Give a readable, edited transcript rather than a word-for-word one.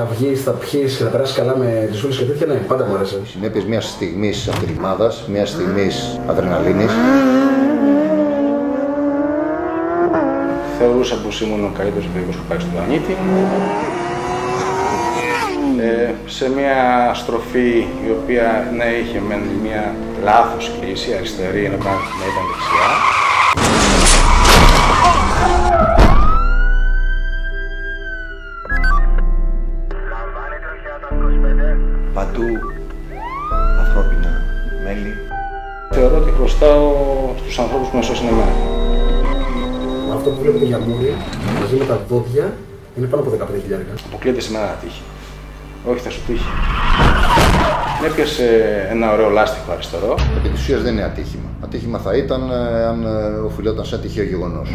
θα βγεις, θα πιείς και θα περάσεις καλά με τις ούλες και τέτοια, ναι, πάντα μου άρεσε. Συνέπειες μιας στιγμής αφηρημάδας, μιας στιγμής αδρεναλίνης. Θεωρούσα πως ήμουν ο καλύτερος παιδικός που πάει στον πλανήτη. Σε μια στροφή η οποία ναι, είχε μεν μια λάθος κλίση, αριστερή, ενώ να ήταν δεξιά. Παντού ανθρώπινα μέλη. Θεωρώ ότι χρωστάω στους ανθρώπους που με σώσουν εμένα. Αυτό που βλέπετε για μούρι, μαζί με τα δόντια, είναι πάνω από 15.000. Αποκλείεται σε μένα να τύχει. Όχι, θα σου τύχει. Με έπιασε ένα ωραίο λάστιχο αριστερό. Επί της ουσίας δεν είναι ατύχημα. Ατύχημα θα ήταν αν οφειλόταν σε ένα τυχαίο γεγονός.